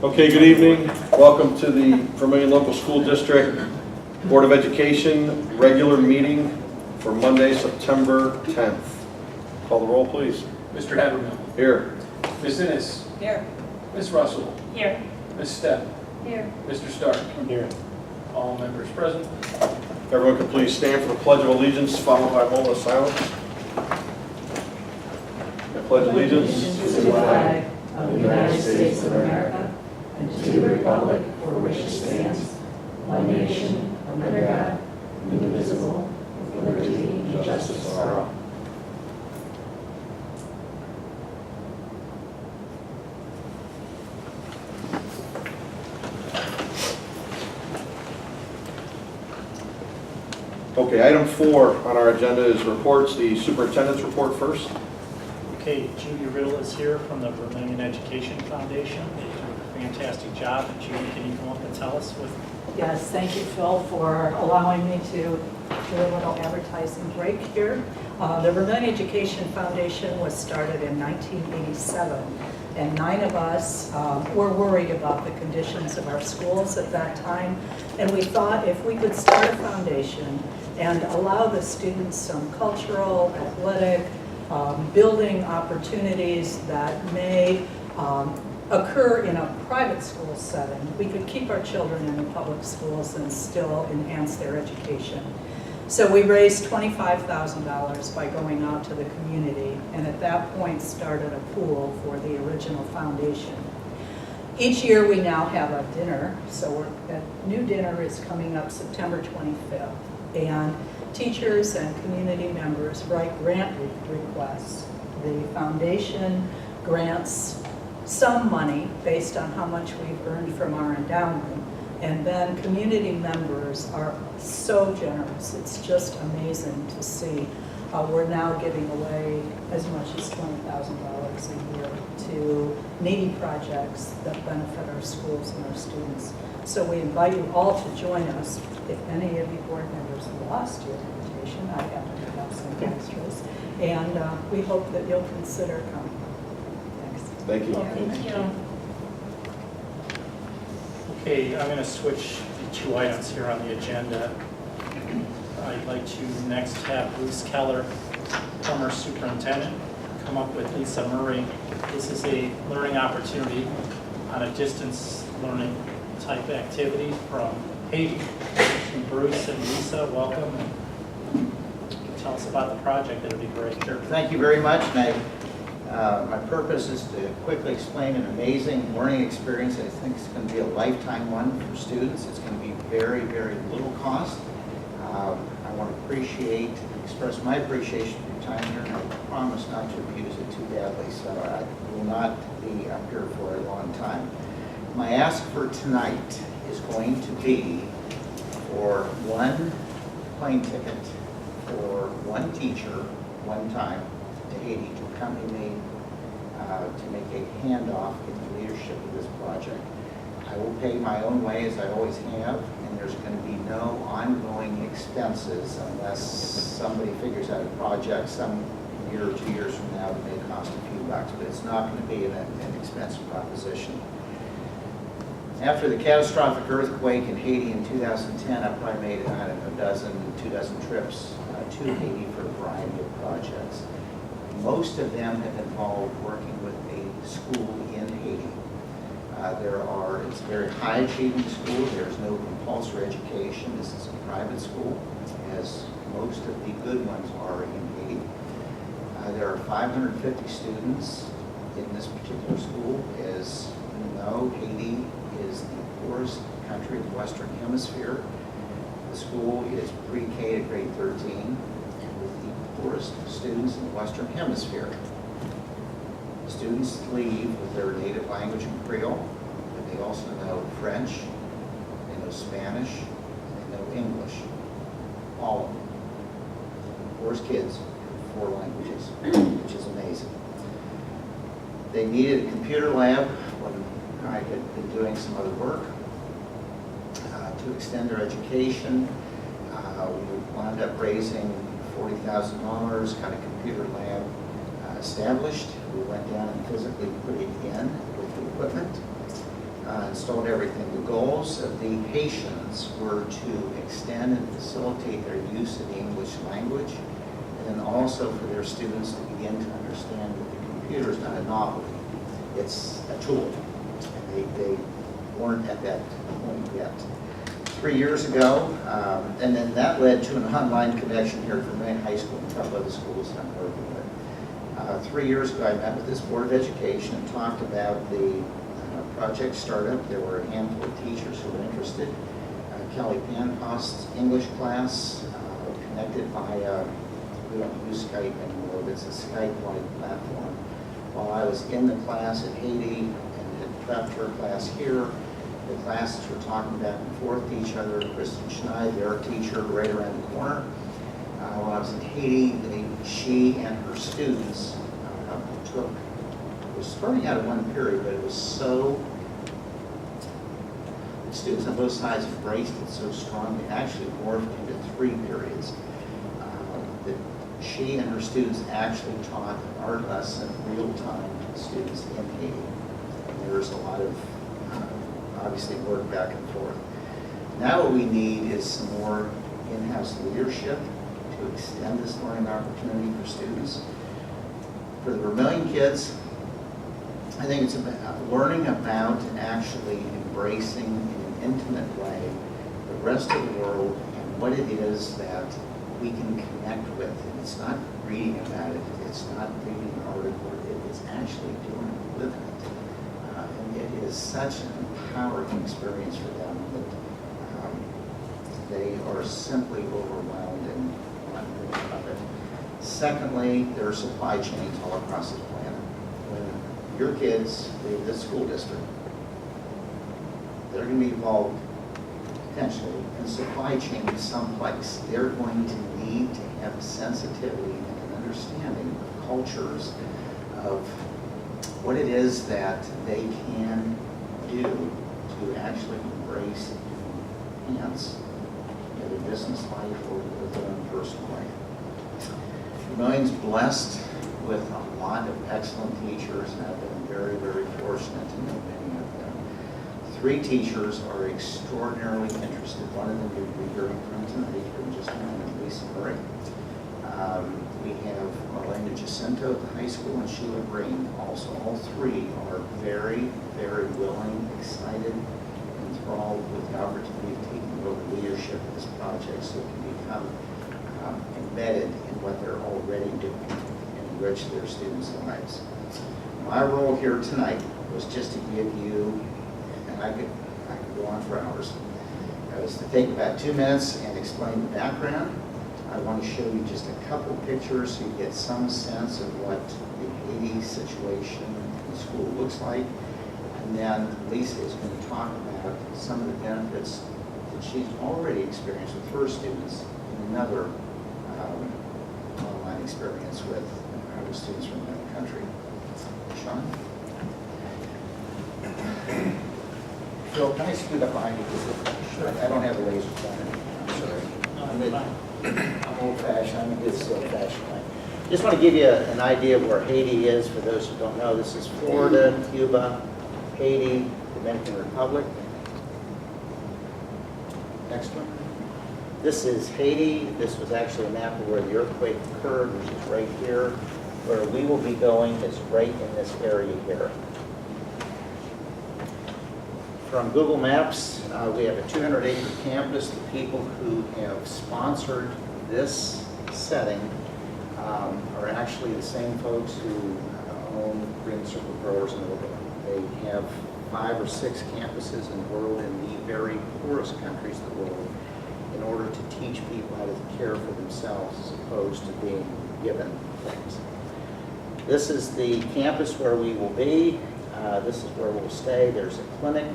Okay, good evening. Welcome to the Vermillion Local School District Board of Education regular meeting for Monday, September 10th. Call the roll, please. Mr. Habermill. Here. Ms. Innes. Here. Ms. Russell. Here. Ms. Stepp. Here. Mr. Stark. Here. All members present. Everyone can please stand for the Pledge of Allegiance, followed by a moment of silence. I pledge allegiance to the flag of the United States of America and to the republic for which it stands, one nation, under God, indivisible, with liberty and justice for all. Okay, item 4 on our agenda is reports. The superintendent's report first. Okay, Judy Riddle is here from the Vermillion Education Foundation. They do a fantastic job. And Judy, can you come up and tell us what? Yes, thank you, Phil, for allowing me to do a little advertising break here. The Vermillion Education Foundation was started in 1987, and 9 of us were worried about the conditions of our schools at that time, and we thought if we could start a foundation and allow the students some cultural, athletic, building opportunities that may occur in a private school setting, we could keep our children in the public schools and still enhance their education. So we raised $25,000 by going out to the community, and at that point started a pool for the original foundation. Each year we now have a dinner, so a new dinner is coming up September 25th, and teachers and community members write grant requests. The foundation grants some money based on how much we've earned from our endowment, and then community members are so generous. It's just amazing to see. We're now giving away as much as $20,000 a year to needy projects that benefit our schools and our students. So we invite you all to join us. If any of you board members lost your invitation, I happen to have some extras, and we hope that you'll consider coming. Thanks. Thank you. Thank you. Okay, I'm going to switch the 2 items here on the agenda. I'd like to next have Bruce Keller, former superintendent, come up with Lisa Murray. This is a learning opportunity on a distance learning type activity from Haiti. And Bruce and Lisa, welcome. And tell us about the project. That would be great. Sure. Thank you very much. My purpose is to quickly explain an amazing learning experience. I think it's going to be a lifetime one for students. It's going to be very, very little cost. I want to express my appreciation for your time here, and I promise not to abuse it too badly, so I will not be up here for a long time. My ask for tonight is going to be for 1 plane ticket for 1 teacher, 1 time, to Haiti to accompany me to make a handoff in the leadership of this project. I will pay my own way as I always have, and there's going to be no ongoing expenses unless somebody figures out a project some year or 2 years from now that may cost a few bucks, but it's not going to be an expensive proposition. After the catastrophic earthquake in Haiti in 2010, I probably made, I don't know, 2 dozen trips to Haiti for a variety of projects. Most of them have involved working with a school in Haiti. It's a very high achieving school. There's no compulsory education. This is a private school, as most of the good ones are in Haiti. There are 550 students in this particular school. As you know, Haiti is the poorest country in the Western Hemisphere. The school is pre-K to grade 13, with the poorest students in the Western Hemisphere. Students leave with their native language in Creole, but they also know French, they know Spanish, and they know English. All of them. Poorest kids, 4 languages, which is amazing. They needed a computer lab when I had been doing some other work to extend their education. We wound up raising $40,000, got a computer lab established. We went down and physically put it in with the equipment. installed everything. The goals of the Haitians were to extend and facilitate their use of the English language, and then also for their students to begin to understand that the computer is not a novelty, it's a tool. And they weren't at that point yet. 3 years ago, and then that led to an online connection here at Vermillion High School and a couple other schools that I'm working with. 3 years ago, I met with this Board of Education and talked about the project startup. There were a handful of teachers who were interested. Kelly Pancost's English class, connected via, we don't use Skype anymore, but it's a Skype-like platform. While I was in the class at Haiti and had prepped her class here, the classes were talking back and forth to each other. Kristen Schneid, their teacher, right around the corner. While I was in Haiti, she and her students it was starting out at one period, but it was so, the students on both sides embraced it so strongly, it actually morphed into 3 periods. That she and her students actually taught an art lesson real-time to students in Haiti. And there was a lot of, obviously, work back and forth. Now what we need is some more in-house leadership to extend this learning opportunity for students. For the Vermillion kids, I think it's about learning about and actually embracing in an intimate way the rest of the world and what it is that we can connect with. And it's not reading about it, it's not reading an article, it is actually doing it, living it. And it is such an empowering experience for them that they are simply overwhelmed and want more of it. Secondly, there are supply chains all across this planet. When your kids leave this school district, they're going to be involved potentially in supply chain someplace. They're going to need to have a sensitivity and an understanding of cultures, of what it is that they can do to actually embrace and enhance their business life or their own personal life. Vermillion's blessed with a lot of excellent teachers, and I've been very, very fortunate to know many of them. 3 teachers are extraordinarily interested. One of them you'll be hearing from tonight here in just a minute, Lisa Murray. We have Marlena Jacinto at the high school and Sheila Green also. All 3 are very, very willing, excited, enthralled with the opportunity of taking over leadership of this project so it can become embedded in what they're already doing and enrich their students' lives. My role here tonight was just to give you, and I could go on for hours, was to take about 2 minutes and explain the background. I want to show you just a couple pictures so you get some sense of what the Haiti situation in the school looks like. And then Lisa is going to talk about some of the benefits that she's already experienced with her students in another online experience with our students from another country. Sean? Phil, can I scoot up behind you? Because I don't have a laser pointer. I'm sorry. I'm old-fashioned. I'm a good old-fashioned way. Just want to give you an idea of where Haiti is. For those who don't know, this is Florida, Cuba, Haiti, Dominican Republic. Next one. This is Haiti. This was actually a map of where the earthquake occurred, which is right here. Where we will be going is right in this area here. From Google Maps, we have a 200-acre campus. The people who have sponsored this setting are actually the same folks who own Green Circle Growers in Oakland. They have 5 or 6 campuses in the world, in the very poorest countries of the world, in order to teach people how to care for themselves as opposed to being given things. This is the campus where we will be. This is where we'll stay. There's a clinic.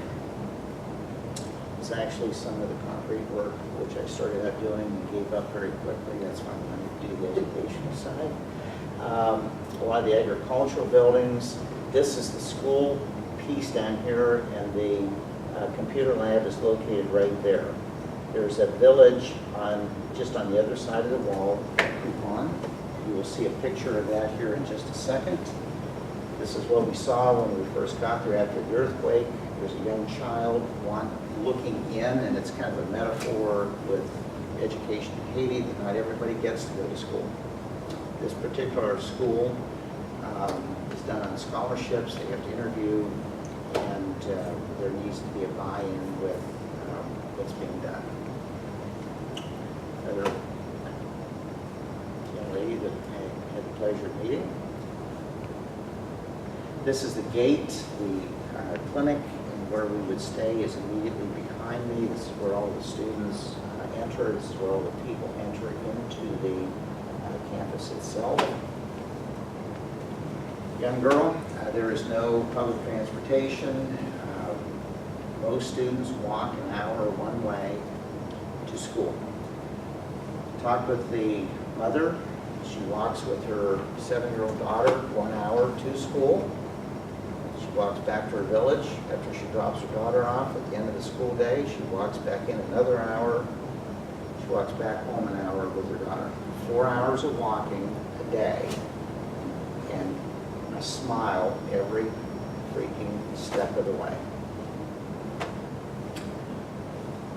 It's actually some of the concrete work, which I started out doing and gave up very quickly. That's why I wanted to do the educational side. A lot of the agricultural buildings. This is the school piece down here, and the computer lab is located right there. There's a village just on the other side of the wall, Coupon. You will see a picture of that here in just a second. This is what we saw when we first got there after the earthquake. There's a young child looking in, and it's kind of a metaphor with education in Haiti that not everybody gets to go to school. This particular school is done on scholarships. They have to interview, and there needs to be a buy-in with what's being done. Another young lady that I had the pleasure of meeting. This is the gate. The clinic and where we would stay is immediately behind me. This is where all the students enter. This is where all the people enter into the campus itself. Young girl, there is no public transportation. Most students walk an hour one way to school. Talked with the mother. She walks with her 7-year-old daughter 1 hour to school. She walks back to her village after she drops her daughter off at the end of the school day. She walks back in another hour. She walks back home an hour with her daughter. 4 hours of walking a day, and a smile every freaking step of the way.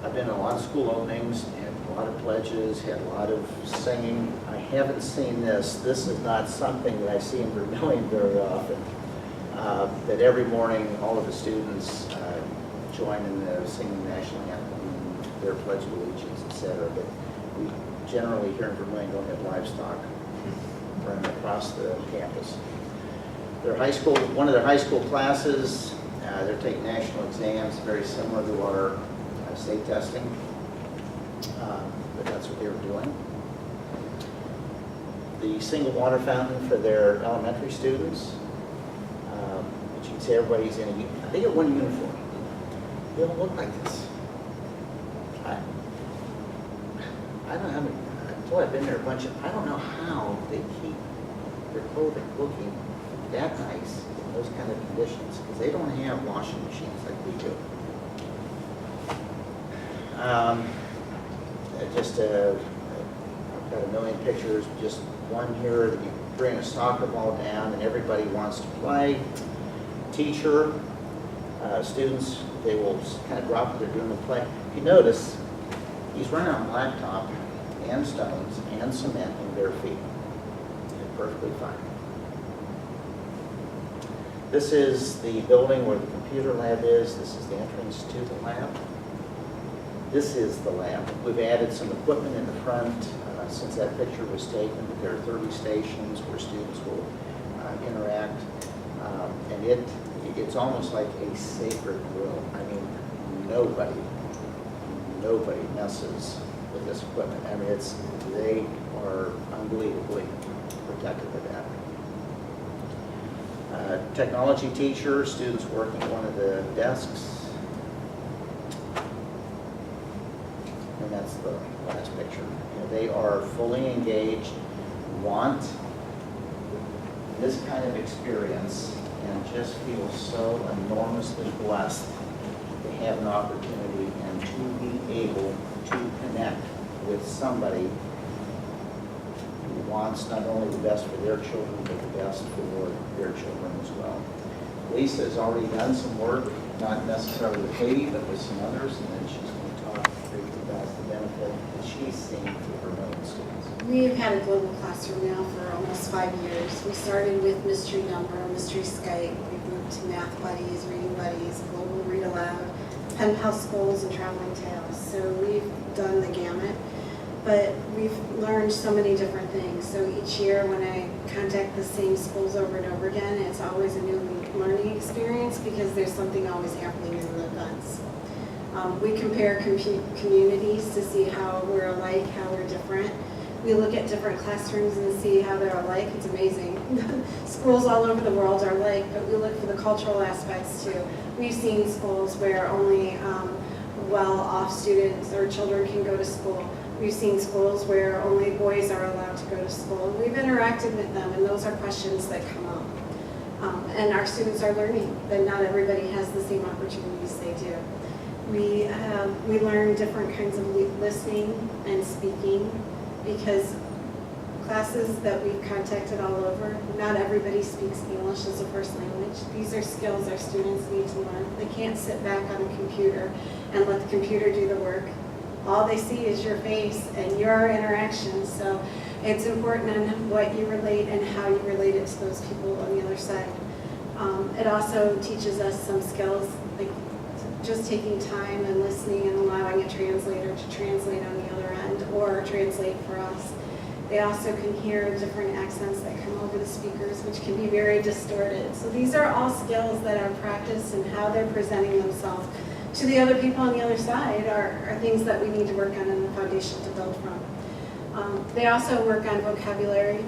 I've been to a lot of school openings, and a lot of pledges, had a lot of singing. I haven't seen this. This is not something that I see in Vermillion very often. That every morning all of the students join in the singing national anthem, their pledge of allegiance, etc. But we generally here in Vermillion don't have livestock running across the campus. Their high school, one of their high school classes, they're taking national exams, very similar to our state testing, but that's what they were doing. The single water fountain for their elementary students, which you can see everybody's in they get one uniform. They don't look like this. I don't know how many, until I've been there a bunch of, I don't know how they keep their clothing looking that nice in those kind of conditions, because they don't have washing machines like we do. I've got a million pictures, just one here that you bring a soccer ball down and everybody wants to play. Teacher, students, they will kind of drop what they're doing to play. If you notice, he's running on blacktop and stones and cement in bare feet. They're perfectly fine. This is the building where the computer lab is. This is the entrance to the lab. This is the lab. We've added some equipment in the front since that picture was taken. There are 30 stations where students will interact. And it's almost like a sacred room. I mean, nobody messes with this equipment. I mean, they are unbelievably protective of that. Technology teacher, students working at one of the desks. And that's the last picture. They are fully engaged, want this kind of experience, and just feel so enormously blessed to have an opportunity and to be able to connect with somebody who wants not only the best for their children, but the best for their children as well. Lisa has already done some work, not necessarily with Haiti, but with some others, and then she's going to talk briefly about the benefit that she's seen for her own students. We've had a global classroom now for almost 5 years. We started with Mystery Number, Mystery Skype. We've moved to Math Buddies, Reading Buddies, Global Read Aloud, Pen Pal Schools, and Traveling Tales. So we've done the gamut, but we've learned so many different things. So each year when I contact the same schools over and over again, it's always a new learning experience because there's something always happening in the events. We compare communities to see how we're alike, how we're different. We look at different classrooms and see how they're alike. It's amazing. Schools all over the world are alike, but we look for the cultural aspects too. We've seen schools where only well-off students or children can go to school. We've seen schools where only boys are allowed to go to school. We've interacted with them, and those are questions that come up. And our students are learning that not everybody has the same opportunities they do. We learn different kinds of listening and speaking, because classes that we've contacted all over, not everybody speaks English as a first These are skills our students need to learn. They can't sit back on a computer and let the computer do the work. All they see is your face and your interactions, so it's important in what you relate and how you relate it to those people on the other side. It also teaches us some skills, like just taking time and listening and allowing a translator to translate on the other end or translate for us. They also can hear different accents that come over the speakers, which can be very distorted. So these are all skills that are practiced and how they're presenting themselves to the other people on the other side are things that we need to work on in the foundation to build from. They also work on vocabulary,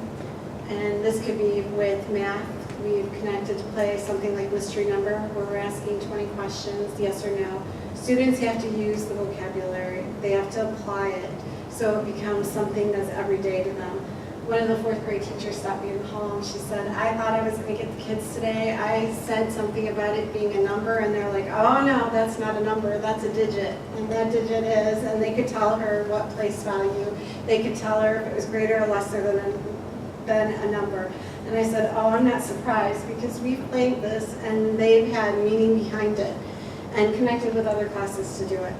and this could be with math. We've connected to play something like mystery number, where we're asking 20 questions, yes or no. Students have to use the vocabulary. They have to apply it, so it becomes something that's everyday to them. One of the 4th grade teachers stopped me in the hall and she said, I thought I was going to get the kids today. I said something about it being a number and they're like, oh no, that's not a number, that's a digit. And that digit is, and they could tell her what place value. They could tell her if it was greater or lesser than a number. And I said, oh, I'm not surprised because we've played this and they've had meaning behind it and connected with other classes to do it.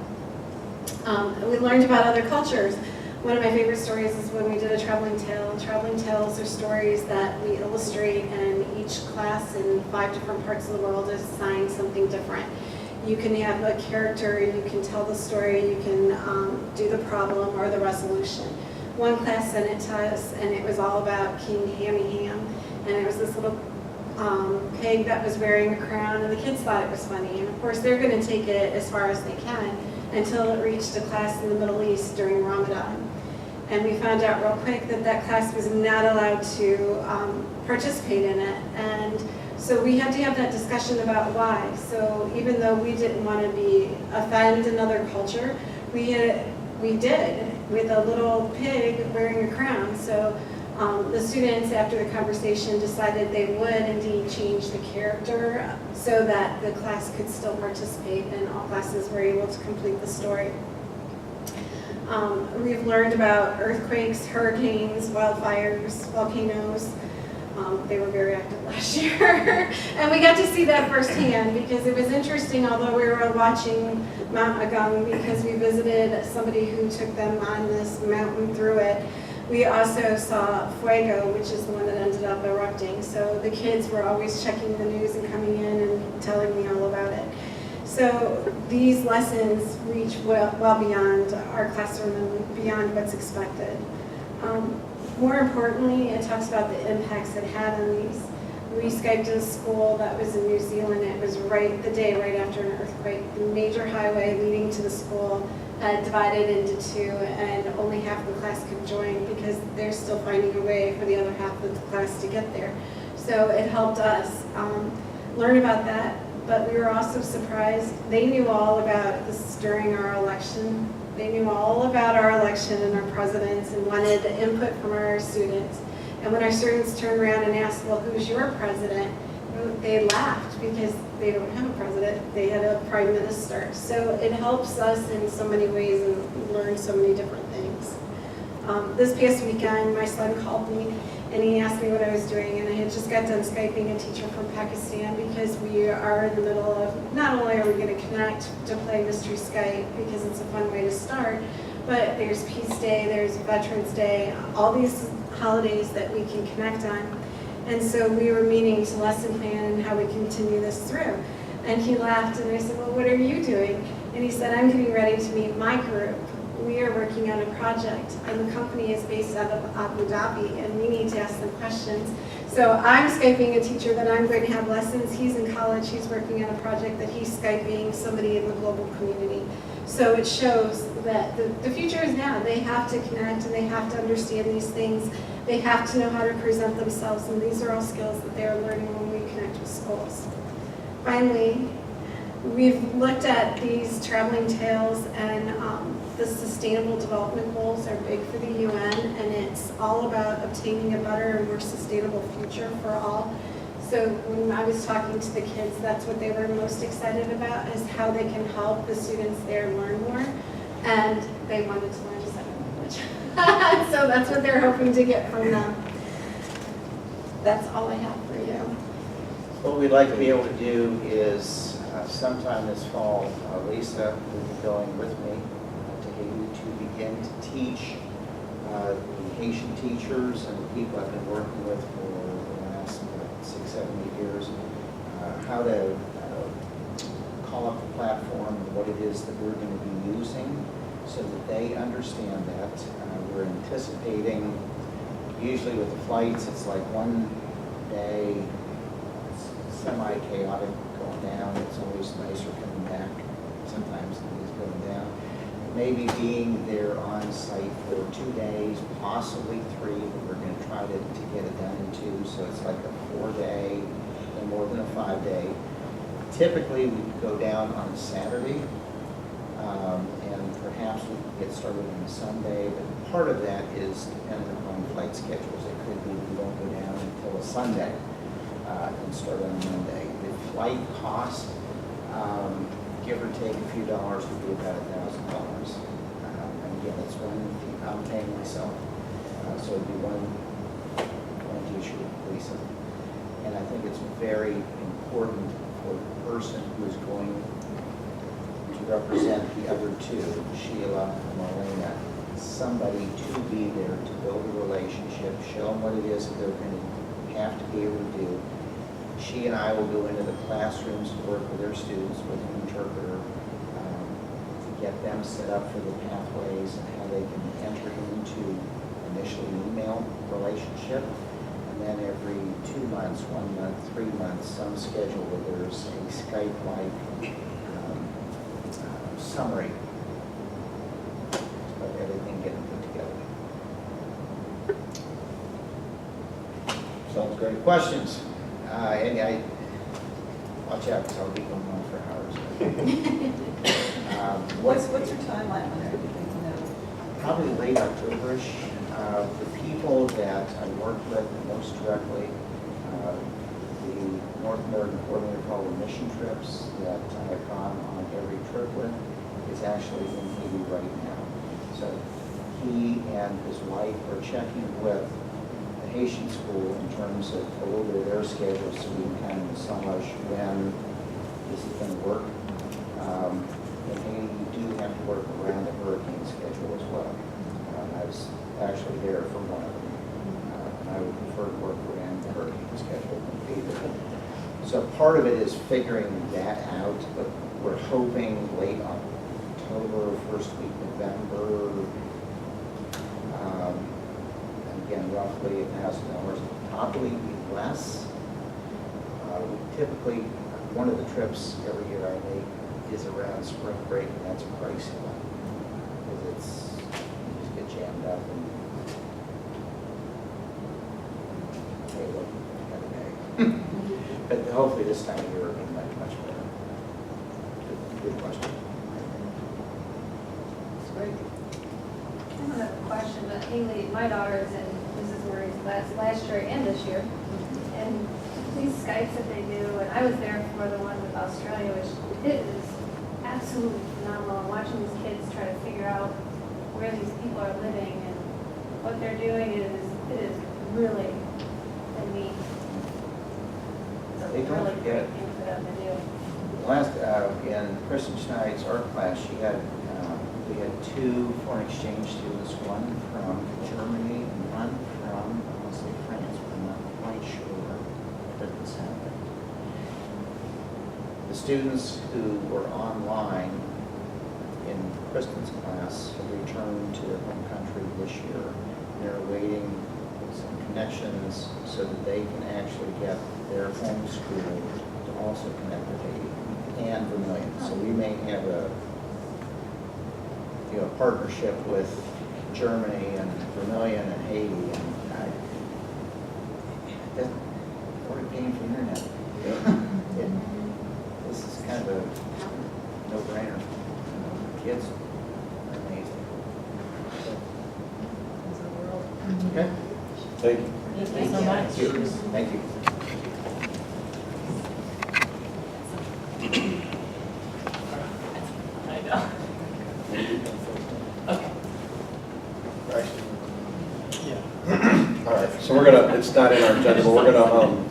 We learned about other cultures. One of my favorite stories is when we did a traveling tale. Traveling tales are stories that we illustrate, and each class in 5 different parts of the world is assigned something different. You can have a character, you can tell the story, you can do the problem or the resolution. One class sent it to us, and it was all about King Hammy Ham, and it was this little pig that was wearing a crown, and the kids thought it was funny. And of course, they're going to take it as far as they can until it reached a class in the Middle East during Ramadan. And we found out real quick that that class was not allowed to participate in it. And so we had to have that discussion about why. So even though we didn't want to offend another culture, we did with a little pig wearing a crown. So the students, after the conversation, decided they would indeed change the character so that the class could still participate and all classes were able to complete the story. We've learned about earthquakes, hurricanes, wildfires, volcanoes. They were very active last year. And we got to see that firsthand because it was interesting, although we were watching Mount Agung because we visited somebody who took them on this mountain through it. We also saw fuego, which is the one that ended up erupting. So the kids were always checking the news and coming in and telling me all about it. So these lessons reach well beyond our classroom and beyond what's expected. More importantly, it talks about the impacts it had on these. We Skyped a school that was in New Zealand. It was the day right after an earthquake. The major highway leading to the school divided into 2, and only half of the class could join because they're still finding a way for the other half of the class to get there. So it helped us learn about that. But we were also surprised. They knew all about this during our election. They knew all about our election and our presidents and wanted input from our students. And when our students turned around and asked, well, who's your president? They laughed because they don't have a president. They had a prime minister. So it helps us in so many ways and learn so many different things. This past weekend, my son called me and he asked me what I was doing, and I had just got done Skyping a teacher from Pakistan because we are in the middle of, not only are we going to connect to play Mystery Skype because it's a fun way to start, but there's Peace Day, there's Veterans Day, all these holidays that we can connect on. And so we were meeting to lesson plan and how we continue this through. And he laughed and I said, well, what are you doing? And he said, I'm getting ready to meet my group. We are working on a project, and the company is based out of Abu Dhabi, and we need to ask them questions. So I'm Skyping a teacher that I'm going to have lessons. He's in college. He's working on a project that he's Skyping somebody in the global community. So it shows that the future is now. They have to connect, and they have to understand these things. They have to know how to present themselves, and these are all skills that they are learning when we connect with schools. Finally, we've looked at these traveling tales, and the Sustainable Development Goals are big for the UN, and it's all about obtaining a better and more sustainable future for all. So when I was talking to the kids, that's what they were most excited about, is how they can help the students there learn more, and they wanted to learn a second language. So that's what they're hoping to get from them. That's all I have for you. What we'd like to be able to do is sometime this fall, Lisa will be going with me to Haiti to begin to teach the Haitian teachers and the people I've been working with for the last 6, 7, 8 years, how to call up the platform and what it is that we're going to be using so that they understand that. We're anticipating, usually with the flights, it's like one day, it's semi-chaotic going down. It's always nicer coming back sometimes than it is going down. Maybe being there on site for 2 days, possibly 3, but we're going to try to get it done in 2, so it's like a 4-day, no more than a 5-day. Typically, we go down on a Saturday, and perhaps we could get started on a Sunday, but part of that is dependent upon flight schedules. It could be we won't go down until a Sunday and start on a Monday. The flight cost, give or take a few dollars, would be about $1,000. And again, it's one I'm paying myself, so it'd be one teacher with Lisa. And I think it's very important for the person who is going to represent the other 2, Sheila and Marlena, somebody to be there to build a relationship, show them what it is that they're going to have to be able to do. She and I will go into the classrooms and work with their students with an interpreter to get them set up for the pathways and how they can enter into initially an email relationship. And then every 2 months, 1 month, 3 months, some schedule where there's a Skype-like summary of everything getting put together. Sounds great. Questions? Watch out, because I'll be going on for hours. What's your timeline on everything? Probably late October-ish. The people that I work with most directly, the North American coordinator called the mission trips that I've gone on every trip with, is actually in Haiti right now. So he and his wife are checking with the Haitian school in terms of a little bit of their schedule so we can kind of massage when this is going to work. In Haiti, you do have to work around the hurricane schedule as well. I was actually there for one of them, and I would prefer to work around the hurricane schedule than be there. So part of it is figuring that out, but we're hoping late October, first week November, and again, roughly $1,000, probably less. We typically, one of the trips every year I make is around spring break, and that's a pricey one, because you just get jammed up and hey, look, got a bag. But hopefully this time of year it'll be much better. Good question. That's great. I don't have a question, but Haley, my daughter is in Mrs. Murray's class last year and this year. And these Skypes that they do, and I was there for the one with Australia, which it is absolutely phenomenal. And watching these kids try to figure out where these people are living and what they're doing it is really neat. It's a They don't really great forget. thing for them to do. Last, in Kristen Schneid's art class, we had 2 foreign exchange students, one from Germany and one from, I want to say France, but I'm not quite sure. It doesn't sound right. The students who were online in Kristen's class have returned to their home country this year. They're awaiting some connections so that they can actually get their home school to also connect with Haiti and Vermilion. So we may have a partnership with Germany and Vermilion and Haiti, and that's already paying for the internet. This is kind of a no-brainer. Kids are amazing. It's a world. Okay. Thank you. Thank you so much. Thank you. I know. Okay. Right. Yeah. All right, so we're gonna, it's not in our agenda, but we're gonna,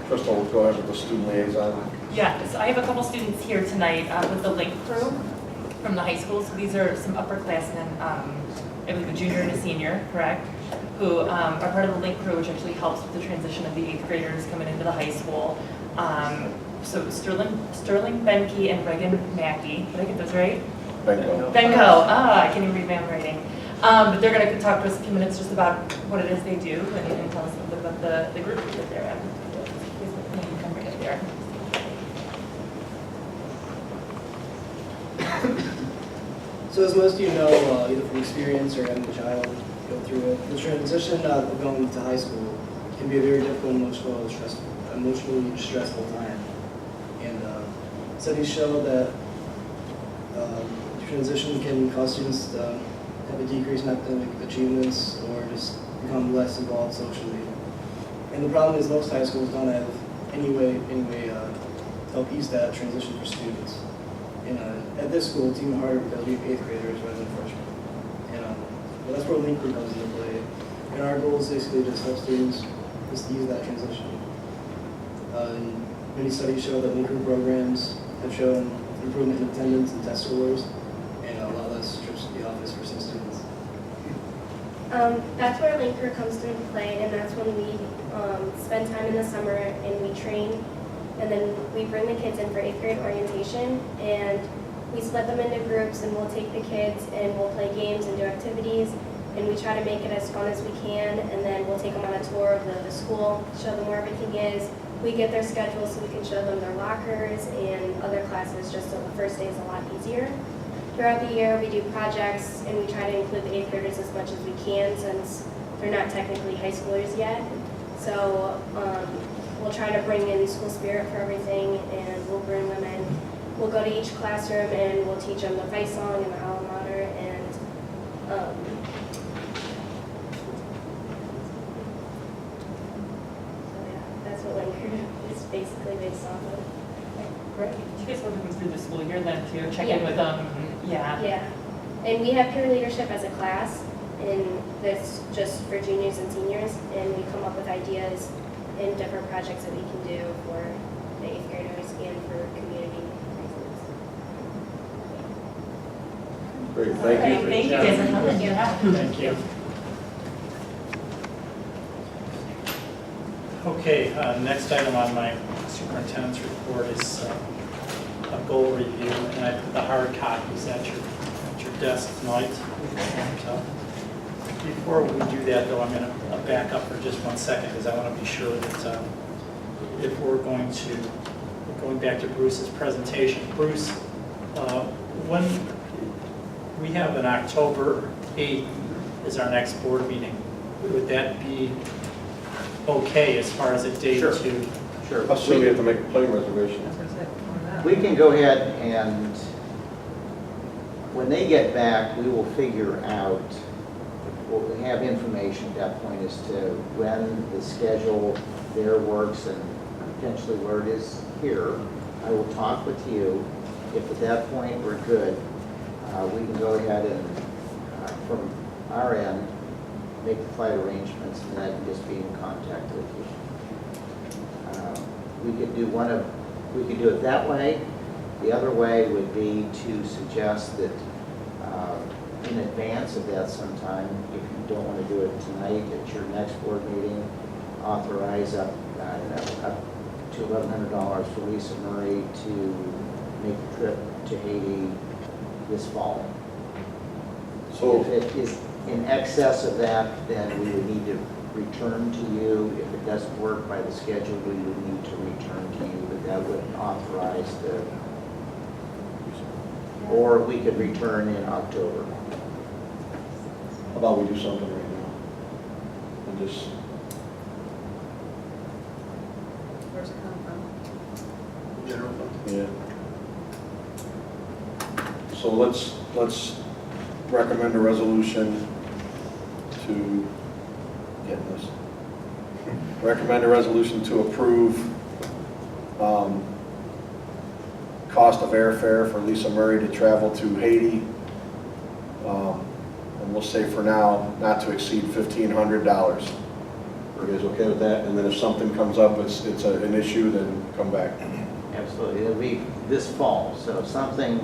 Chris Crystal, go ahead with the student liaison. Yeah, so I have a couple students here tonight with the Link crew from the high school. So these are some upperclassmen, I believe a junior and a senior, correct? Who are part of the Link crew, which actually helps with the transition of the 8th graders coming into the high school. So Sterling Benke and Reagan Mackey, did I get those right? Benko. Benko, I can't even read my own writing. But they're going to talk to us a few minutes just about what it is they do, and you can tell us a little bit about the group that they're in. Please come right up there. So as most of you know, either from experience or having a child go through it, the transition of going to high school can be a very difficult, emotionally stressful time. And studies show that transition can cause students to have a decrease in academic achievements or just become less involved socially. And the problem is most high schools don't have any way to help ease that transition for students. And at this school, it's even harder because we have 8th graders rather than freshmen. And but that's where Link Group comes into play. And our goal is basically just help students just ease that transition. And many studies show that Link Group programs have shown improvement in attendance and test scores, and a lot less trips to the office for some students. That's where Link Group comes into play, and that's when we spend time in the summer and we train. And then we bring the kids in for 8th grade orientation, and we split them into groups, and we'll take the kids and we'll play games and do activities, and we try to make it as fun as we can, and then we'll take them on a tour of the school, show them where everything is. We get their schedules so we can show them their lockers and other classes, just so the first day is a lot easier. Throughout the year, we do projects, and we try to include the 8th graders as much as we can, since they're not technically high schoolers yet. So we'll try to bring in school spirit for everything, and we'll bring them in. We'll go to each classroom and we'll teach them the fight song and the alma mater, and so yeah, that's what Linker is basically based off of. Great. You guys will go through the school year then too, check in Yeah. with them. Yeah. Yeah, and we have peer leadership as a class, and that's just for juniors and seniors, and we come up with ideas and different projects that we can do for the 8th graders and for community reasons. Great, thank you. Thank you guys for coming. Yeah. Thank you. Okay, next item on my superintendent's report is a goal review, and I put the hard copies at your desk tonight. So, before we do that, though, I'm going to back up for just 1 second, because I want to be sure that if we're going back to Bruce's presentation. Bruce, when we have an October 8th is our next board meeting, would that be okay as far as a date Sure. to? Sure. Assume you have to make a plane reservation. We can go ahead and, when they get back, we will figure out, we'll have information at that point as to when the schedule there works and potentially where it is here. I will talk with you. If at that point we're good, we can go ahead and, from our end, make the flight arrangements, and then just be in contact with you. We could do it that way. The other way would be to suggest that in advance of that sometime, if you don't want to do it tonight, at your next board meeting, authorize up to $1,100 for Lisa Murray to make the trip to Haiti this fall. So, If it is in excess of that, then we would need to return to you. If it doesn't work by the schedule, we would need to return to you, but that would authorize or we could return in October. how about we do something right now? And just, Where's it come from? General fund. yeah. So let's recommend a resolution to, get this. Recommend a resolution to approve cost of airfare for Lisa Murray to travel to Haiti. And we'll say for now, not to exceed $1,500. Are you guys okay with that? And then if something comes up, it's an issue, then come back. Absolutely, it'll be this fall, so if something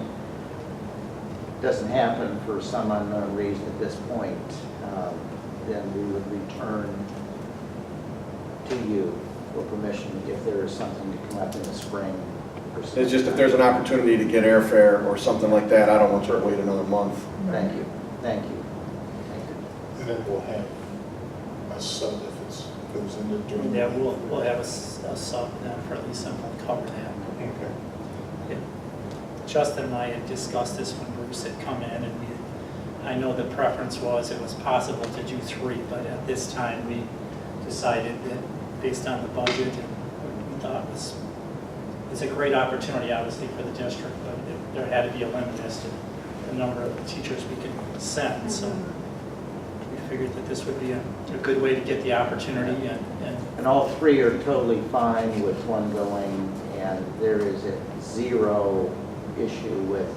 doesn't happen for some unknown reason at this point, then we would return to you for permission if there is something to come up in the spring. It's just if there's an opportunity to get airfare or something like that, I don't want to wait another month. Thank you, thank you. And then we'll have a sub if it goes into during. Yeah, we'll have a sub then for at least something to cover that. Okay. Justin and I had discussed this when Bruce had come in, and I know the preference was it was possible to do 3, but at this time we decided that based on the budget and what we thought it's a great opportunity obviously for the district, but there had to be a limit as to the number of teachers we could send. So we figured that this would be a good way to get the opportunity And all 3 are totally fine with one going, and there is a 0 issue with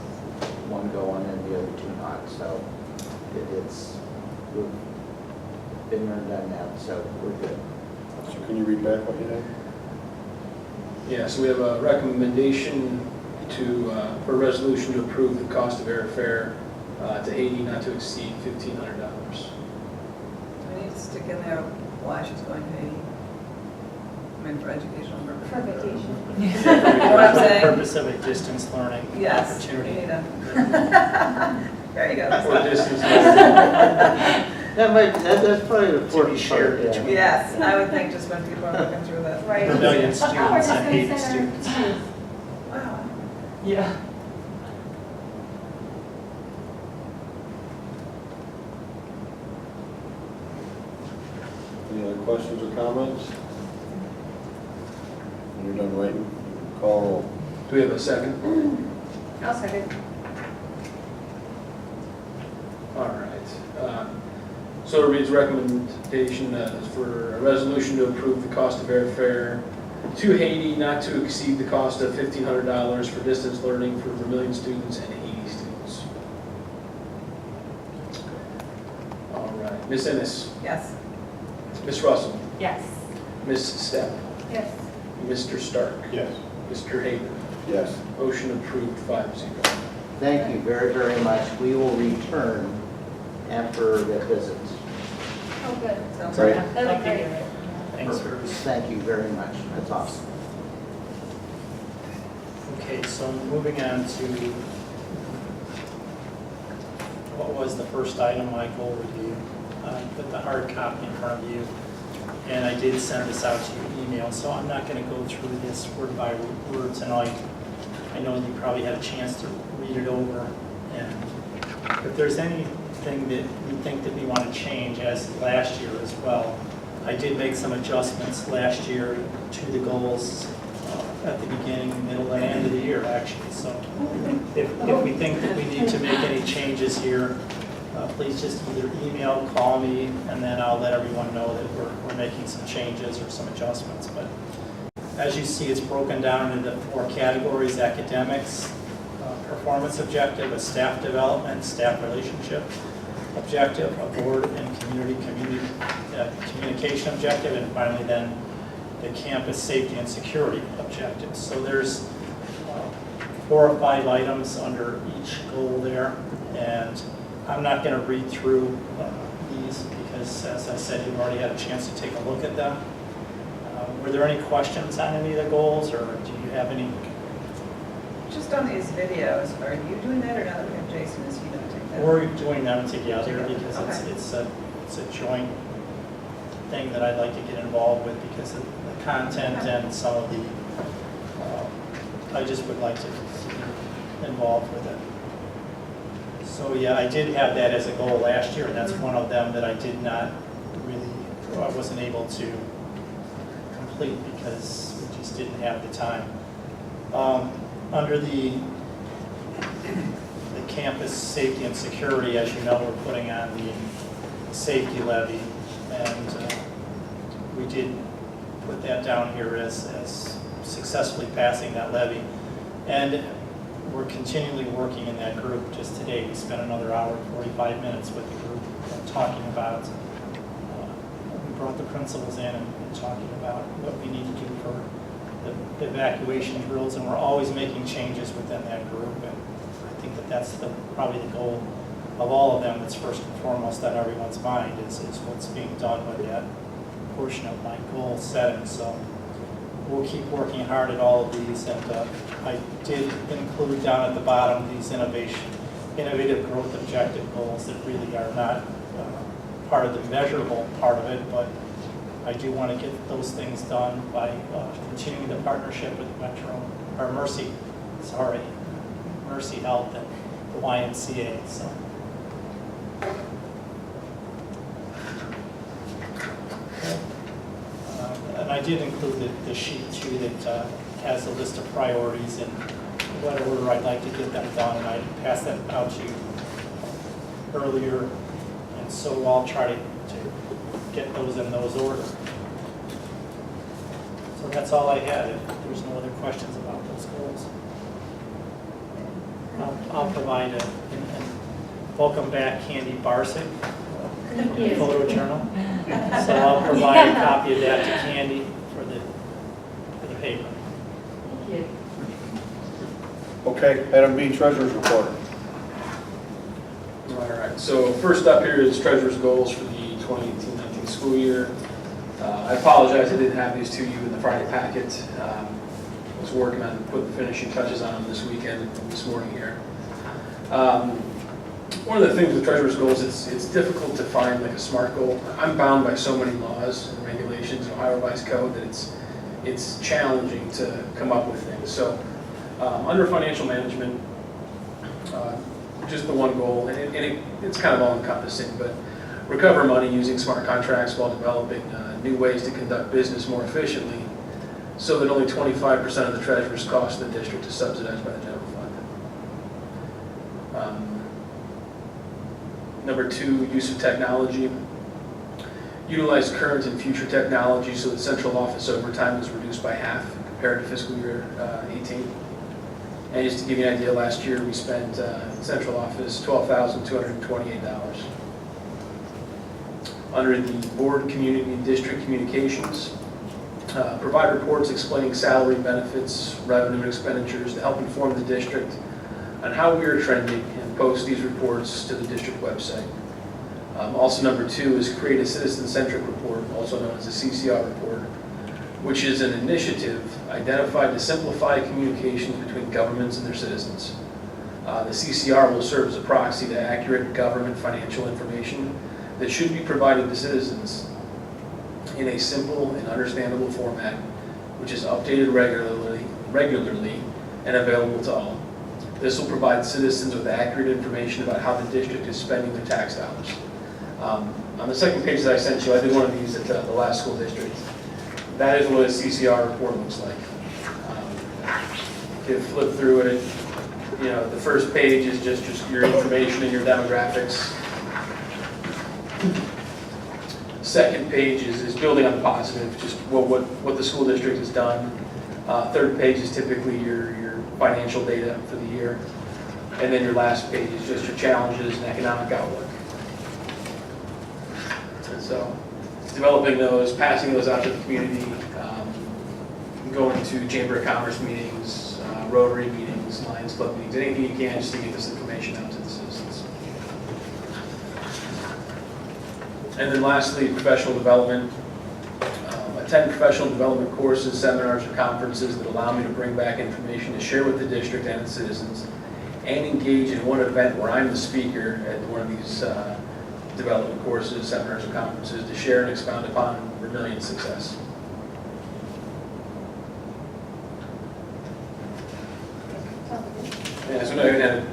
one going and the other 2 not. So we've been there and done that, so we're good. So can you read back what you had? Yeah, so we have a recommendation for a resolution to approve the cost of airfare to Haiti not to exceed $1,500. We need to stick in there why she's going to Haiti. I mean, for educational purposes. For vacation. You know what I'm for the saying? purpose of a distance learning Yes. opportunity. We need a- There you go. Or distance learning. That's probably the important shared part. between- Yes, I would think just when people are looking through that. Right. A million We're students just and gonna 80 send our students. Wow. Yeah. Any other questions or comments? When you're done writing, call roll. Do we have a second? I'll second. All right. So it reads recommendation for a resolution to approve the cost of airfare to Haiti not to exceed the cost of $1,500 for distance learning for Vermillion students and Haiti students. All right. Ms. Ennis, Yes. Ms. Russell, Yes. Ms. Stepp, Yes. Mr. Stark, Yes. Mr. Hager. Yes. Motion approved 5-0. Thank you very, very much. We will return after the visit. Oh, good. Sounds Great. good. That'd Like be to great. hear it. Thanks, Bruce. Thank you very much. That's awesome. Okay, so moving on to what was the first item, Michael, review. Put the hard copy in front of you, and I did send this out to your email, so I'm not going to go through this word by word tonight. I know you probably had a chance to read it over, and if there's anything that we think that we want to change, as last year as well, I did make some adjustments last year to the goals at the beginning, middle, and end of the year, actually. So if we think that we need to make any changes here, please just either email, call me, and then I'll let everyone know that we're making some changes or some adjustments. But as you see, it's broken down into 4 categories: academics, performance objective, a staff development, staff relationship objective, a board and communication objective, and finally then the campus safety and security objective. So there's 4 or 5 items under each goal there, and I'm not going to read through these because, as I said, you've already had a chance to take a look at them. Were there any questions on any of the goals, or do you have any? Just on these videos, are you doing that or now that we have Jason, is he going to take that? We're doing them together because Okay. it's a joint thing that I'd like to get involved with because of the content and some of the, I just would like to be involved with it. So yeah, I did have that as a goal last year, and that's one of them that I did not really, I wasn't able to complete because we just didn't have the time. Under the campus safety and security, as you know, we're putting on the safety levy, and we did put that down here as successfully passing that levy. And we're continually working in that group. Just today, we spent another hour and 45 minutes with the group talking about brought the principals in and talking about what we need to do for the evacuation drills, and we're always making changes within that group. And I think that that's probably the goal of all of them. That's first and foremost on everyone's mind is what's being done with that portion of my goal setting. So we'll keep working hard at all of these, and I did include down at the bottom these innovative growth objective goals that really are not part of the measurable part of it, but I do want to get those things done by continuing the partnership with Mercy Health and the YMCA. So. And I did include the sheet too that has a list of priorities and what order I'd like to get them done, and I passed that out to you earlier, and so I'll try to get those in those order. So that's all I had. If there's no other questions about those goals, I'll provide and welcome back Candy Barsick from the Photojournal. So I'll provide a copy of that to Candy for the paper. Thank you. Okay, item B, treasurer's report. All right, so first up here is treasurer's goals for the 2018-19 school year. I apologize I didn't have these to you in the Friday packet. I was working on putting the finishing touches on them this weekend, this morning here. One of the things with treasurer's goals, it's difficult to find like a SMART goal. I'm bound by so many laws and regulations in Ohio Revised Code that it's challenging to come up with things. So under financial management, just the one goal, and it's kind of all encompassing, but recover money using smart contracts while developing new ways to conduct business more efficiently so that only 25% of the treasurer's cost of the district is subsidized by the general fund. Number 2, use of technology. Utilize current and future technology so that central office overtime was reduced by half compared to fiscal year 18. And just to give you an idea, last year we spent central office $12,228. Under the board community and district communications, provide reports explaining salary, benefits, revenue, and expenditures to help inform the district on how we are trending and post these reports to the district website. Also number 2 is create a citizen-centric report, also known as a CCR report, which is an initiative identified to simplify communications between governments and their citizens. The CCR will serve as a proxy to accurate government financial information that should be provided to citizens in a simple and understandable format, which is updated regularly and available to all. This will provide citizens with accurate information about how the district is spending their tax dollars. On the second page that I sent you, I did one of these at the last school district. That is what a CCR report looks like. If you flip through it, the first page is just your information and your demographics. Second page is building on the positive, just what the school district has done. Third page is typically your financial data for the year. And then your last page is just your challenges and economic outlook. And so developing those, passing those out to the community, going to Chamber of Commerce meetings, Rotary meetings, Lions Club meetings, anything you can just to get this information out to the citizens. And then lastly, professional development. Attend professional development courses, seminars, or conferences that allow me to bring back information to share with the district and its citizens, and engage in one event where I'm the speaker at one of these development courses, seminars, or conferences to share and expound upon Vermilion's success. Yeah, so now you had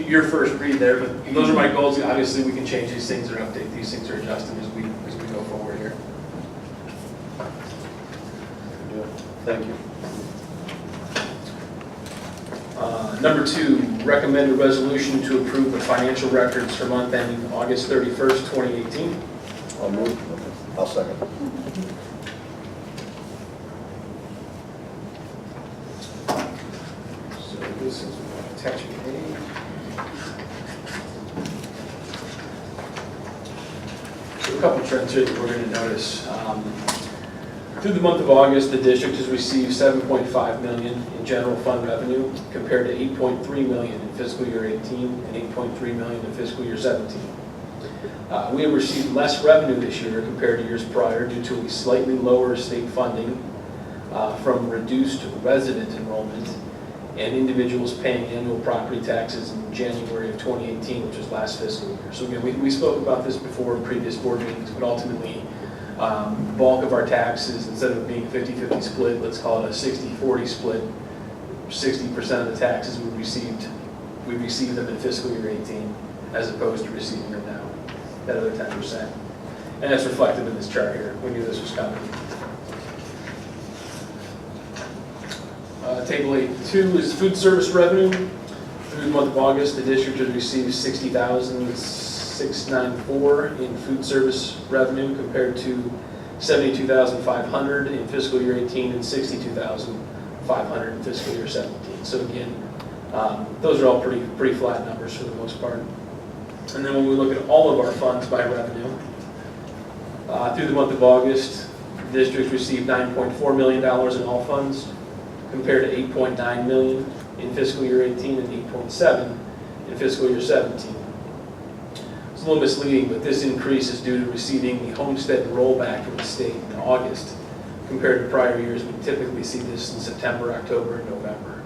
your first read there, but those are my goals. Obviously, we can change these things or update these things or adjust them as we go forward here. Thank you. Number 2, recommend a resolution to approve the financial records for month ending August 31st, 2018. I'll move. I'll second. So this is attachment A. So couple trends here that we're going to notice. Through the month of August, the district has received $7.5 million in general fund revenue compared to $8.3 million in fiscal year 18 and $8.3 million in fiscal year 17. We have received less revenue this year compared to years prior due to a slightly lower state funding from reduced resident enrollment and individuals paying annual property taxes in January of 2018, which was last fiscal year. So again, we spoke about this before in previous board meetings, but ultimately, bulk of our taxes, instead of being a 50-50 split, let's call it a 60-40 split. 60% of the taxes we received them in fiscal year 18, as opposed to receiving them now, that other 10%. And that's reflected in this chart here. We knew this was coming. Table 8.2 is food service revenue. Through the month of August, the district has received $60,694 in food service revenue compared to $72,500 in fiscal year 18 and $62,500 in fiscal year 17. So again, those are all pretty flat numbers for the most part. And then when we look at all of our funds by revenue, through the month of August, the district received $9.4 million in all funds, compared to $8.9 million in fiscal year 18 and $8.7 in fiscal year 17. It's a little misleading, but this increase is due to receiving the homestead rollback from the state in August. Compared to prior years, we typically see this in September, October, and November.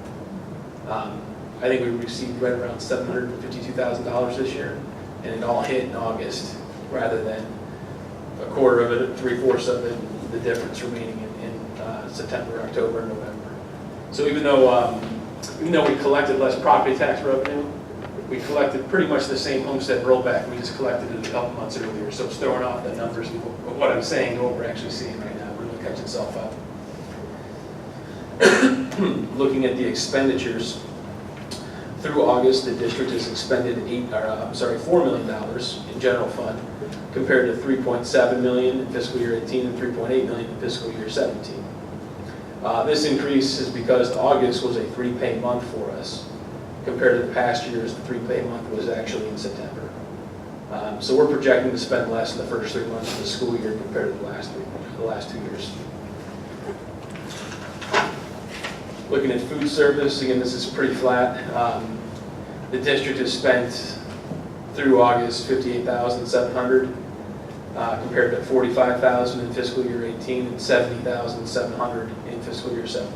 I think we received right around $752,000 this year, and it all hit in August, rather than a quarter of it, 3/4 of it, the difference remaining in September, October, and November. So even though we collected less property tax revenue, we collected pretty much the same homestead rollback. We just collected it a couple months earlier. So it's throwing off the numbers of what I'm saying and what we're actually seeing right now. It really catch itself up. Looking at the expenditures, through August, the district has expended $4 million in general fund, compared to $3.7 million in fiscal year 18 and $3.8 million in fiscal year 17. This increase is because August was a 3-pay month for us. Compared to the past years, the 3-pay month was actually in September. So we're projecting to spend less in the first 3 months of the school year compared to the last 2 years. Looking at food service, again, this is pretty flat. The district has spent through August $58,700 compared to $45,000 in fiscal year 18 and $70,700 in fiscal year 17.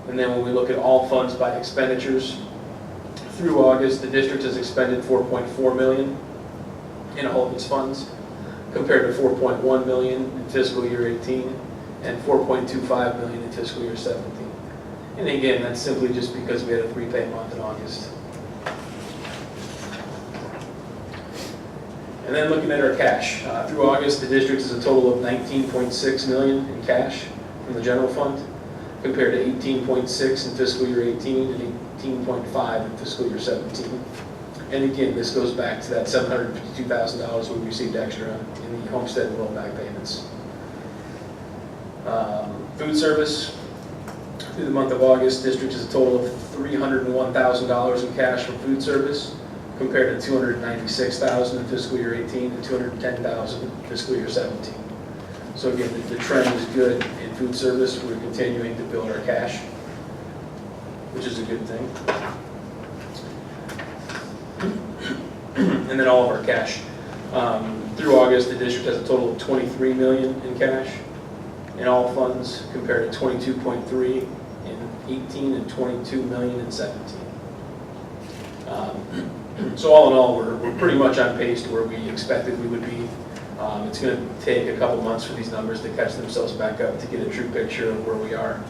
And then when we look at all funds by expenditures, through August, the district has expended $4.4 million in all of its funds, compared to $4.1 million in fiscal year 18 and $4.25 million in fiscal year 17. And again, that's simply just because we had a 3-pay month in August. And then looking at our cash, through August, the district has a total of $19.6 million in cash from the general fund, compared to $18.6 in fiscal year 18 and $18.5 in fiscal year 17. And again, this goes back to that $752,000 we received extra in the homestead and rollback payments. Food service, through the month of August, district has a total of $301,000 in cash from food service, compared to $296,000 in fiscal year 18 and $210,000 in fiscal year 17. So again, the trend is good in food service. We're continuing to build our cash, which is a good thing. And then all of our cash. Through August, the district has a total of $23 million in cash in all funds, compared to $22.3 in 18 and $22 million in 17. So all in all, we're pretty much on pace to where we expected we would be. It's going to take a couple months for these numbers to catch themselves back up to get a true picture of where we are.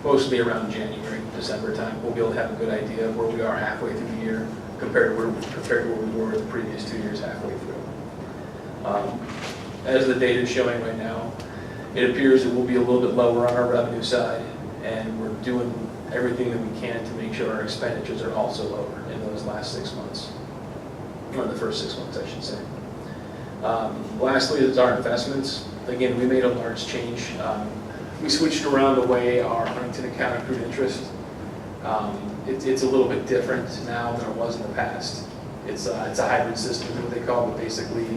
Mostly around January, December time, we'll be able to have a good idea of where we are halfway through the year compared to where we were the previous 2 years halfway through. As the data is showing right now, it appears that we'll be a little bit lower on our revenue side, and we're doing everything that we can to make sure our expenditures are also lower in those last 6 months, or the first 6 months, I should say. Lastly is our investments. Again, we made a large change. We switched around the way our Huntington account accrued interest. It's a little bit different now than it was in the past. It's a hybrid system, is what they call it, but basically,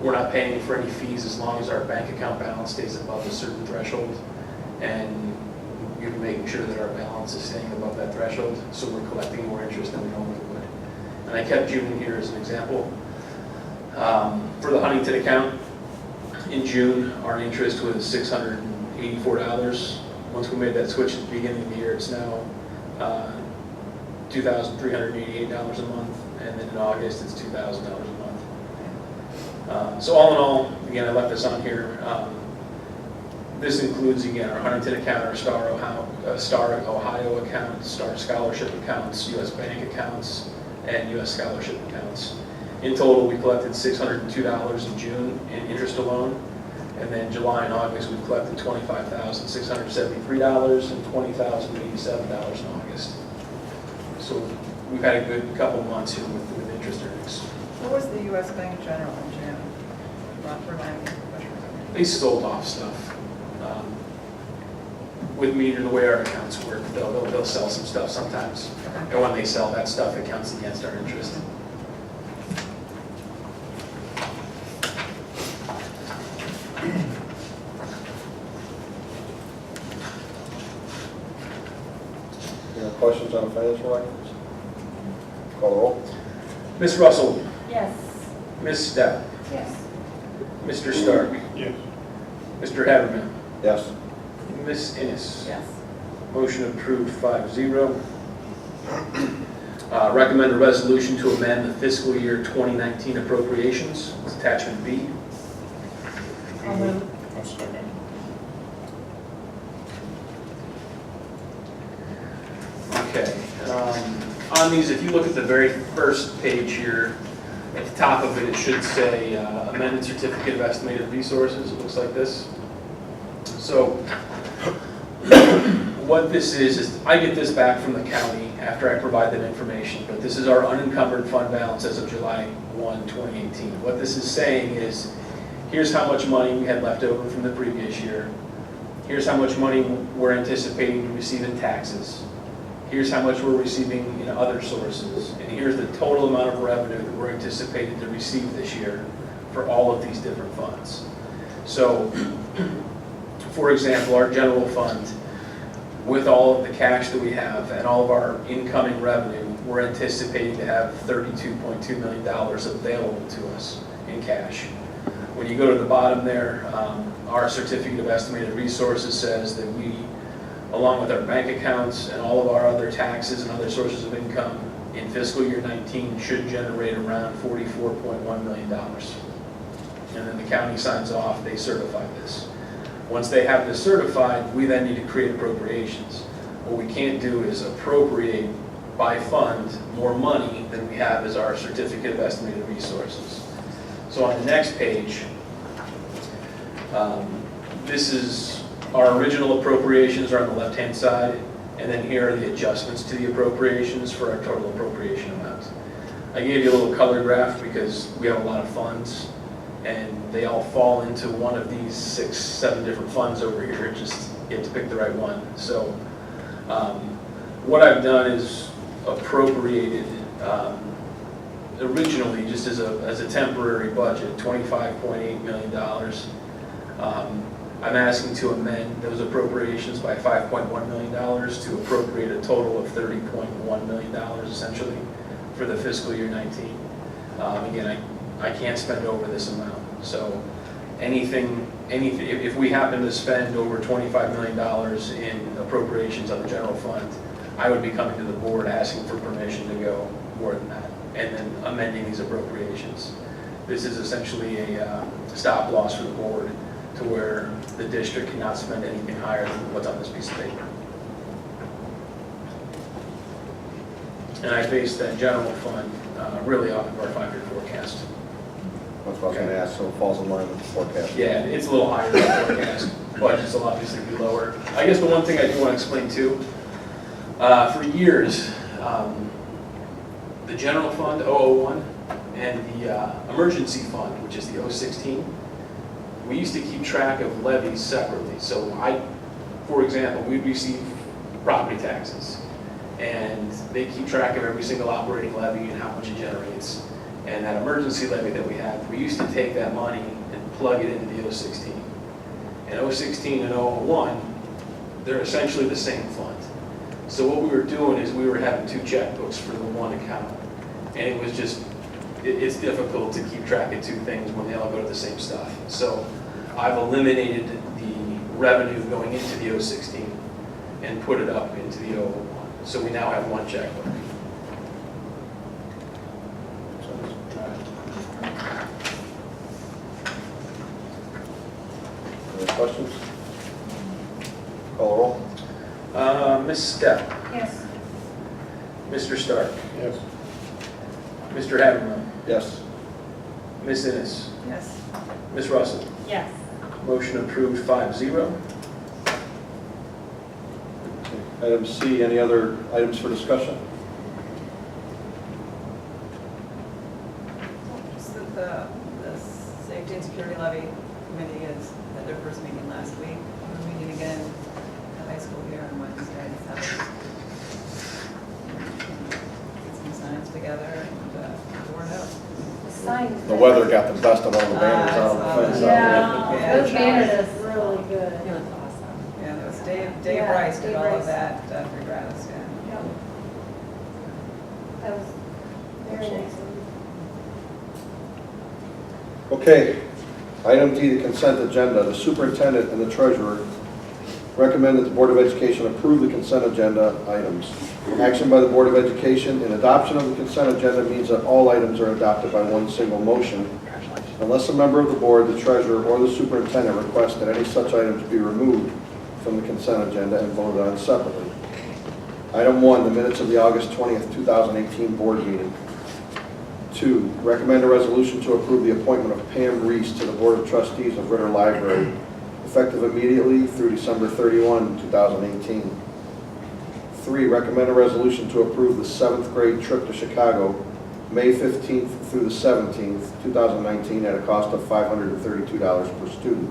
we're not paying for any fees as long as our bank account balance stays above a certain threshold. And we're making sure that our balance is staying above that threshold, so we're collecting more interest than we normally would. And I kept June in here as an example. For the Huntington account, in June, our interest was $684. Once we made that switch at the beginning of the year, it's now $2,388 a month, and then in August, it's $2,000 a month. So all in all, again, I left this on here. This includes, again, our Huntington account, our Star Ohio account, Star Scholarship accounts, U.S. Bank accounts, and U.S. Scholarship accounts. In total, we collected $602 in June in interest alone, and then July and August, we collected $25,673 and $20,087 in August. So we've had a good couple months here with interest earnings. What was the U.S. Bank General in June? Remind me. They sold off stuff. With me, the way our accounts work, they'll sell some stuff sometimes. And when they sell that stuff, it counts against our interest. Any other questions on the financial records? Call the roll. Ms. Russell, Yes. Ms. Stepp, Yes. Mr. Stark, Yes. Mr. Haberman, Yes. Ms. Innes. Yes. Motion approved 5-0. Recommend a resolution to amend the fiscal year 2019 appropriations. It's attachment B. I'll move. I'll second. Okay. On these, if you look at the very first page here, at the top of it, it should say amended certificate of estimated resources. It looks like this. So what this is I get this back from the county after I provide that information, but this is our unencumbered fund balance as of July 1, 2018. What this is saying is, here's how much money we had left over from the previous year. Here's how much money we're anticipating to receive in taxes. Here's how much we're receiving in other sources. And here's the total amount of revenue that we're anticipating to receive this year for all of these different funds. So, for example, our general fund, with all of the cash that we have and all of our incoming revenue, we're anticipating to have $32.2 million available to us in cash. When you go to the bottom there, our certificate of estimated resources says that we, along with our bank accounts and all of our other taxes and other sources of income, in fiscal year 19 should generate around $44.1 million. And then the county signs off, they certify this. Once they have this certified, we then need to create appropriations. What we can't do is appropriate by fund more money than we have as our certificate of estimated resources. So on the next page, this is our original appropriations are on the left-hand side, and then here are the adjustments to the appropriations for our total appropriation amount. I gave you a little color graph because we have a lot of funds, and they all fall into one of these 6, 7 different funds over here. Just you have to pick the right one. So what I've done is appropriated originally just as a temporary budget, $25.8 million. I'm asking to amend those appropriations by $5.1 million to appropriate a total of $30.1 million essentially for the fiscal year 19. Again, I can't spend over this amount. So anything, if we happen to spend over $25 million in appropriations on the general fund, I would be coming to the board asking for permission to go more than that, and then amending these appropriations. This is essentially a stop loss for the board to where the district cannot spend anything higher than what's on this piece of paper. And I base that general fund really off of our 5-year forecast. That's what I was going to ask, so it falls in line with the forecast. Yeah, it's a little higher than the forecast. Budgets will obviously be lower. I guess the one thing I do want to explain too, for years, the general fund, 001, and the emergency fund, which is the 016, we used to keep track of levies separately. So for example, we'd receive property taxes. And they keep track of every single operating levy and how much it generates. And that emergency levy that we have, we used to take that money and plug it into the 016. And 016 and 001, they're essentially the same fund. So what we were doing is we were having two checkbooks for the one account. And it was just, it's difficult to keep track of two things when they all go to the same stuff. So I've eliminated the revenue going into the 016 and put it up into the 001. So we now have one checkbook. Any questions? Call the roll. Ms. Stepp, Yes. Mr. Stark, Yes. Mr. Habermill, Yes. Ms. Innes, Yes. Ms. Russell. Yes. Motion approved 5-0. Item C, any other items for discussion? Just that the Safety and Security Levy Committee has had their first meeting last week. We're meeting again at the high school here on Wednesday, 7th. Get some signs together and board out. Signs. The weather got the best of all the banners out on the fence. Yeah, Yeah. those banners are really good. It was awesome. Yeah, that was Dave Yeah, Rice did Dave all Rice. of that for gratis, yeah. Yep. That was very nice. Okay, item D, the consent agenda. The superintendent and the treasurer recommend that the Board of Education approve the consent agenda items. Action by the Board of Education in adoption of the consent agenda means that all items are adopted by one single motion, unless a member of the board, the treasurer, or the superintendent requests that any such items be removed from the consent agenda and voted on separately. Item 1, the minutes of the August 20th, 2018 board meeting. 2, recommend a resolution to approve the appointment of Pam Reese to the Board of Trustees of Ritter Library, effective immediately through December 31, 2018. 3, recommend a resolution to approve the 7th grade trip to Chicago, May 15th through the 17th, 2019, at a cost of $532 per student.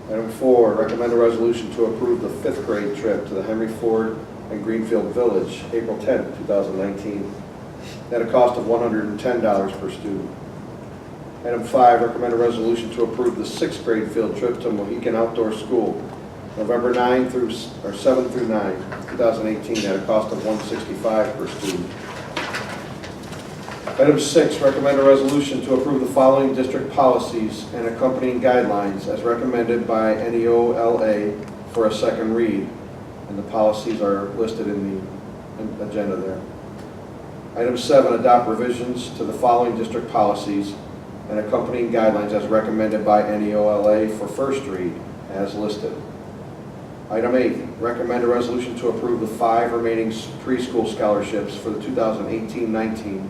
Item 4, recommend a resolution to approve the 5th grade trip to the Henry Ford and Greenfield Village, April 10th, 2019, at a cost of $110 per student. Item 5, recommend a resolution to approve the 6th grade field trip to Mohican Outdoor School, November 7 through 9, 2018, at a cost of $165 per student. Item 6, recommend a resolution to approve the following district policies and accompanying guidelines as recommended by NEOLA for a second read. And the policies are listed in the agenda there. Item 7, adopt revisions to the following district policies and accompanying guidelines as recommended by NEOLA for first read, as listed. Item 8, recommend a resolution to approve the 5 remaining preschool scholarships for the 2018-19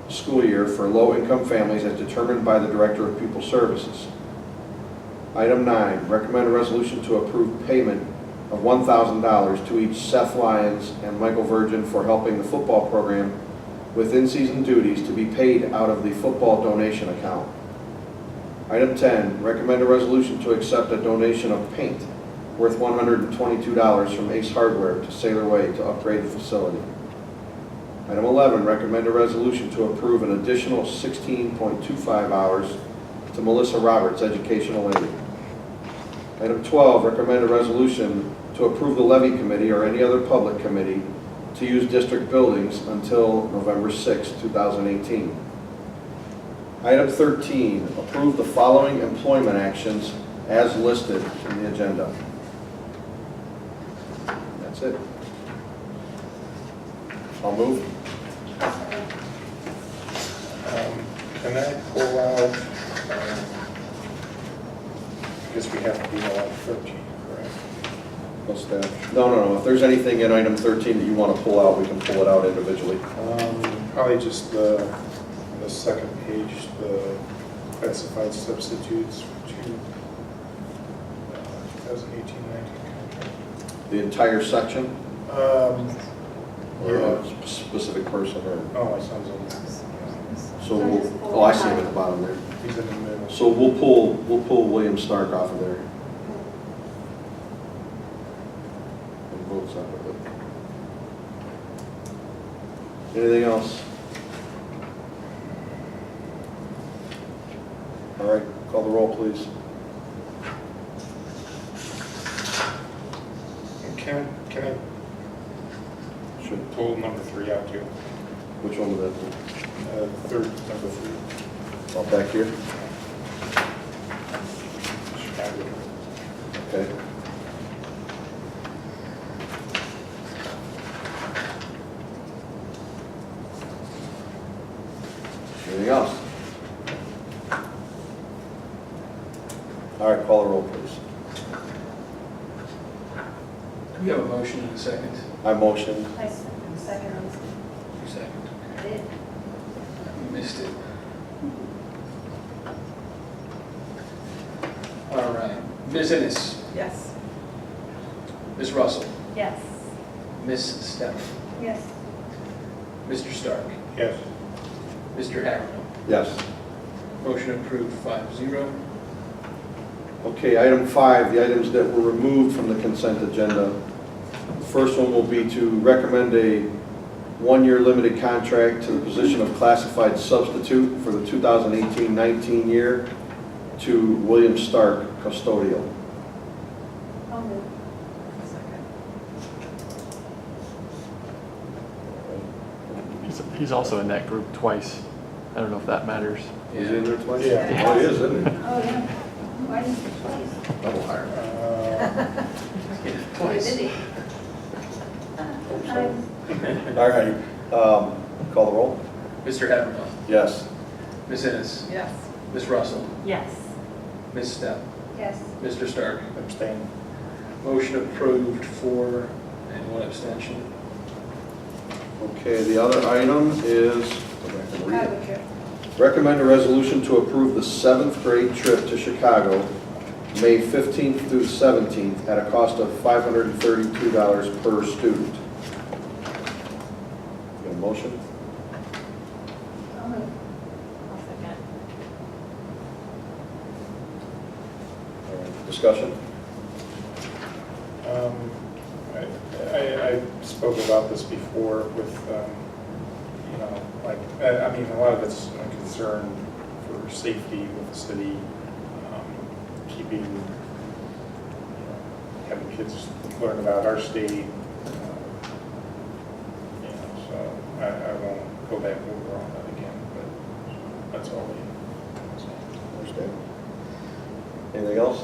school year for low-income families as determined by the Director of Pupil Services. Item 9, recommend a resolution to approve payment of $1,000 to each Seth Lyons and Michael Virgin for helping the football program with in-season duties to be paid out of the football donation account. Item 10, recommend a resolution to accept a donation of paint worth $122 from Ace Hardware to Sailor Way to upgrade the facility. Item 11, recommend a resolution to approve an additional 16.25 hours to Melissa Roberts, educational aide. Item 12, recommend a resolution to approve the levy committee or any other public committee to use district buildings until November 6, 2018. Item 13, approve the following employment actions as listed in the agenda. That's it. I'll move. Can I pull out, I guess we have to be on 13, correct? What's that? No. If there's anything in item 13 that you want to pull out, we can pull it out individually. Probably just the second page, the classified substitutes for 2018-19 contract. The entire section? Or Yeah. a specific person? Or Oh, it sounds like so we'll, I see him at the bottom there. he's in the middle. So we'll pull William Stark off of there. And vote separately. Anything else? All right, call the roll, please. Can I Should, pull number 3 out too? which one was that? Third, number 3. All back here? Chicago. Okay. Anything else? All right, call the roll, please. We have a motion and a second. I motion. I second. You second. I did. You missed it. All right. Ms. Ennis, Yes. Ms. Russell, Yes. Ms. Stepp, Yes. Mr. Stark, Yes. Mr. Havermill. Yes. Motion approved 5-0. Okay, item 5, the items that were removed from the consent agenda. The first one will be to recommend a one-year limited contract to the position of classified substitute for the 2018-19 year to William Stark, custodial. I'll move. Second. He's also in that group twice. I don't know if that matters. Is he in there twice? Yeah. Oh, he is, isn't he? Oh, yeah. Why didn't you please? Double hire. Twice. Did he? All right, call the roll? Mr. Havermill, Yes. Ms. Ennis, Yes. Ms. Russell, Yes. Ms. Stepp, Yes. Mr. Stark. Abstain. Motion approved 4 and 1 abstention. Okay, the other item is, go back and read it. Chicago trip. Recommend a resolution to approve the 7th grade trip to Chicago, May 15th through 17th, at a cost of $532 per student. Got a motion? I'll move. I'll second. Discussion? I spoke about this before with, I mean, a lot of it's a concern for safety with the city, keeping, having kids learn about our state. So I won't go back over on that again, but that's all we. Understand. Anything else?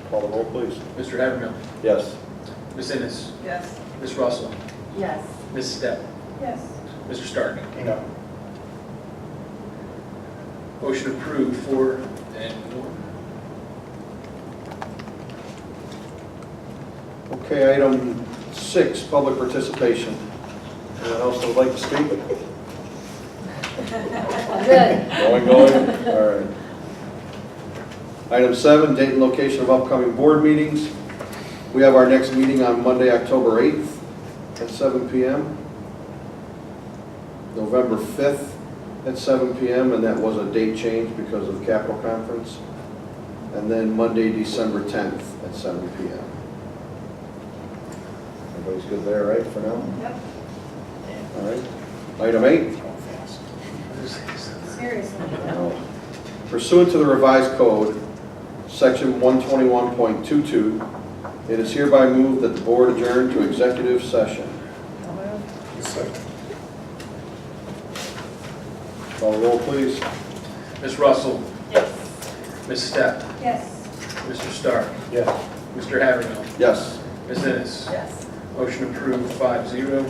Call the roll, please. Mr. Havermill, Yes. Ms. Ennis, Yes. Ms. Russell, Yes. Ms. Stepp, Yes. Mr. Stark. No. Motion approved 4 and 1. Okay, item 6, public participation. Anyone else that would like to speak? Good. Going, all right. Item 7, date and location of upcoming board meetings. We have our next meeting on Monday, October 8th at 7 p.m. November 5th at 7 p.m., and that was a date change because of Capitol Conference. And then Monday, December 10th at 7 p.m. Everybody's good there, right, for now? Yep. All right. Item 8. Seriously. Pursuant to the revised code, section 121.22, it is hereby moved that the board adjourn to executive session. Second. Call the roll, please. Ms. Russell, Yes. Ms. Stepp, Yes. Mr. Stark, Yes. Mr. Havermill, Yes. Ms. Ennis. Yes. Motion approved 5-0.